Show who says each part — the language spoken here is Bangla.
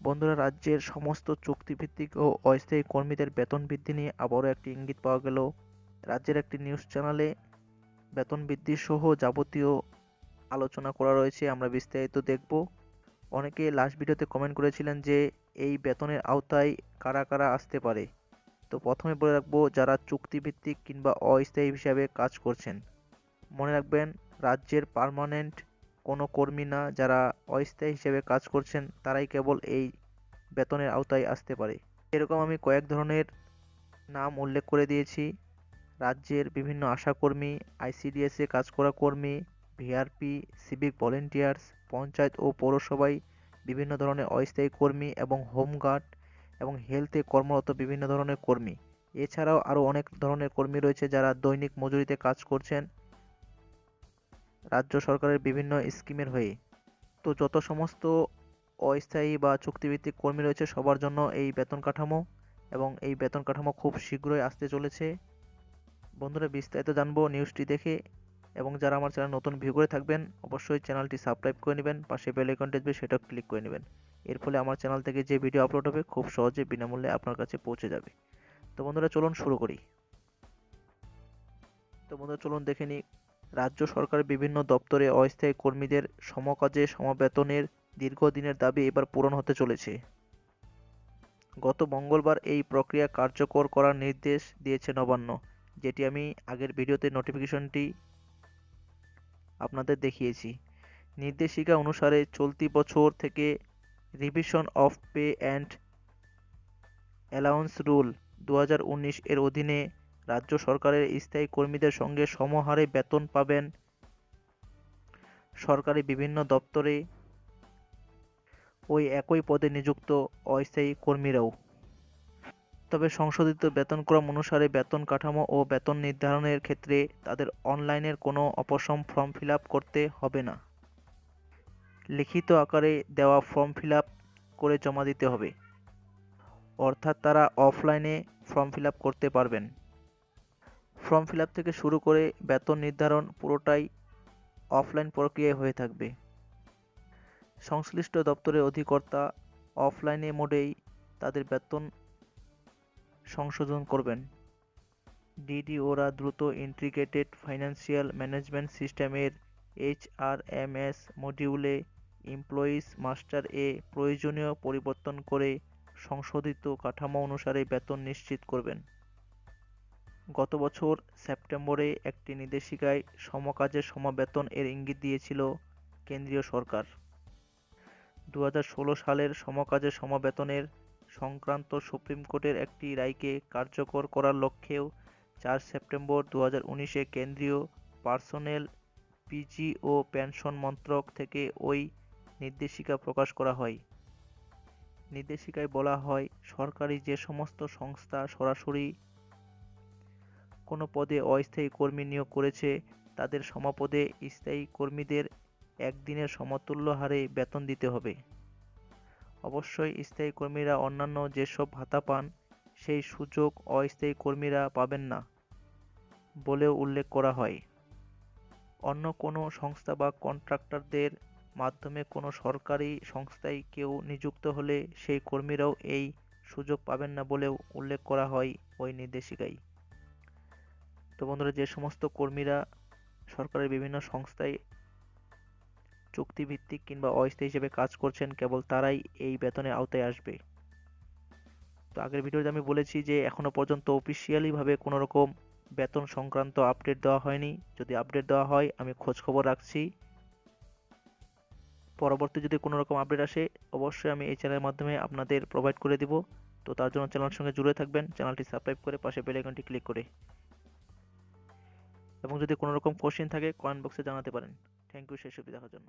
Speaker 1: বন্ধুরা, রাজ্যের সমস্ত চুক্তিভিত্তিক ও অস্থায়ী কর্মীদের বেতন বৃদ্ধি নিয়ে আবারও একটি ইঙ্গিত পাওয়া গেল। রাজ্যের একটি নিউজ চ্যানেলে বেতন বৃদ্ধি সহ যাবতীয় আলোচনা করা রয়েছে, আমরা বিস্তারিত দেখব। অনেকে লাস্ট ভিডিওতে কমেন্ট করেছিলেন যে এই বেতনের আওতায় কারা কারা আসতে পারে। তো প্রথমে বলে রাখবো, যারা চুক্তিভিত্তিক কিংবা অস্থায়ী হিসাবে কাজ করছেন। মনে রাখবেন, রাজ্যের পার্মানেন্ট কোনো কর্মী না, যারা অস্থায়ী হিসেবে কাজ করছেন তারাই কেবল এই বেতনের আওতায় আসতে পারে। এরকম আমি কয়েক ধরনের নাম উল্লেখ করে দিয়েছি। রাজ্যের বিভিন্ন আশাকর্মী, আইসিডিএসে কাজ করা কর্মী, ভিআরপি, সিভিক ভলেন্টিয়ার্স, পঞ্চায়েত ও পৌরসভায় বিভিন্ন ধরনের অস্থায়ী কর্মী এবং হোমগার্ড এবং হেলথে কর্মরত বিভিন্ন ধরনের কর্মী। এছাড়াও আরও অনেক ধরনের কর্মী রয়েছে যারা দৈনিক মজুরিতে কাজ করছেন রাজ্য সরকারের বিভিন্ন স্কিমের হয়ে। তো যত সমস্ত অস্থায়ী বা চুক্তিভিত্তিক কর্মী রয়েছে সবার জন্য এই বেতন কাঠামো, এবং এই বেতন কাঠামো খুব শীঘ্রই আসতে চলেছে। বন্ধুরা, বিস্তারিত জানবো নিউজটি দেখে, এবং যারা আমার চ্যানেল নতুন ভিউ করে থাকবেন অবশ্যই চ্যানেলটি সাবস্ক্রাইব করে নেবেন, পাশে বেল আইকনটি আসবে সেটাও ক্লিক করে নেবেন। এর ফলে আমার চ্যানেল থেকে যে ভিডিও আপলোড হবে খুব সহজে বিনামূল্যে আপনার কাছে পৌঁছে যাবে। তো বন্ধুরা, চলুন শুরু করি। চলুন দেখে নিই রাজ্য সরকারের বিভিন্ন দপ্তরে অস্থায়ী কর্মীদের সমকাজে সমবেতনের দীর্ঘদিনের দাবি এবার পূরণ হতে চলেছে। গত মঙ্গলবার এই প্রক্রিয়া কার্যকর করার নির্দেশ দিয়েছে নবান্ন, যেটি আমি আগের ভিডিওতে নোটিফিকেশনটি আপনাদের দেখিয়েছি। নির্দেশিকা অনুসারে চলতি বছর থেকে revision of pay and allowance rule 2019 এর অধীনে রাজ্য সরকারের স্থায়ী কর্মীদের সঙ্গে সমহারে বেতন পাবেন সরকারি বিভিন্ন দপ্তরে ওই একই পদে নিযুক্ত অস্থায়ী কর্মীরাও। তবে সংশোধিত বেতনক্রম অনুসারে বেতন কাঠামো ও বেতন নির্ধারণের ক্ষেত্রে তাদের অনলাইনের কোনো অপশন ফর্ম ফিল আপ করতে হবে না। লিখিত আকারে দেওয়া ফর্ম ফিল আপ করে জমা দিতে হবে, অর্থাৎ তারা অফলাইনে ফর্ম ফিল আপ করতে পারবেন। ফর্ম ফিল আপ থেকে শুরু করে বেতন নির্ধারণ পুরোটাই অফলাইন প্রক্রিয়ায় হয়ে থাকবে। সংশ্লিষ্ট দপ্তরের অধিকর্তা অফলাইনে মোডেই তাদের বেতন সংশোধন করবেন। ডিডিওরা দ্রুত ইন্টিগ্রেটেড ফাইন্যান্সিয়াল ম্যানেজমেন্ট সিস্টেমের HRMS মডিউলে এমপ্লয়িজ মাস্টার এ প্রয়োজনীয় পরিবর্তন করে সংশোধিত কাঠামো অনুসারে বেতন নিশ্চিত করবেন। গত বছর সেপ্টেম্বরে একটি নির্দেশিকায় সমকাজে সমবেতন এর ইঙ্গিত দিয়েছিল কেন্দ্রীয় সরকার। 2016 সালের সমকাজে সমবেতনের সংক্রান্ত সুপ্রিম কোর্টের একটি রায়কে কার্যকর করার লক্ষ্যেও 4 সেপ্টেম্বর 2019-এ কেন্দ্রীয় পার্সোনেল, পিজি ও পেনশন মন্ত্রক থেকে ওই নির্দেশিকা প্রকাশ করা হয়। নির্দেশিকায় বলা হয়, সরকারি যে সমস্ত সংস্থা সরাসরি কোনো পদে অস্থায়ী কর্মী নিয়োগ করেছে তাদের সমপদে স্থায়ী কর্মীদের একদিনের সমতুল্য হারে বেতন দিতে হবে। অবশ্যই স্থায়ী কর্মীরা অন্যান্য যেসব ভাতা পান সেই সুযোগ অস্থায়ী কর্মীরা পাবেন না বলেও উল্লেখ করা হয়। অন্য কোনো সংস্থা বা কন্ট্রাক্টরদের মাধ্যমে কোনো সরকারি সংস্থায় কেউ নিযুক্ত হলে সেই কর্মীরাও এই সুযোগ পাবেন না বলেও উল্লেখ করা হয় ওই নির্দেশিকায়। তো বন্ধুরা, যে সমস্ত কর্মীরা সরকারের বিভিন্ন সংস্থায় চুক্তিভিত্তিক কিংবা অস্থায়ী হিসেবে কাজ করছেন কেবল তারাই এই বেতনের আওতায় আসবে। তো আগের ভিডিওতে আমি বলেছি যে এখনো পর্যন্ত অফিসিয়ালি ভাবে কোনো রকম বেতন সংক্রান্ত আপডেট দেওয়া হয়নি। যদি আপডেট দেওয়া হয় আমি খোঁজ খবর রাখছি। পরবর্তী যদি কোনো রকম আপডেট আসে অবশ্যই আমি এই চ্যানেলের মাধ্যমে আপনাদের প্রোভাইড করে দিব। তো তার জন্য চ্যানেলের সঙ্গে জুড়ে থাকবেন, চ্যানেলটি সাবস্ক্রাইব করে পাশে বেল আইকনটি ক্লিক করে। এবং যদি কোনো রকম কোশ্চেন থাকে কমেন্ট বক্সে জানাতে পারেন। থ্যাংক ইউ শেষ অবধি দেখার জন্য।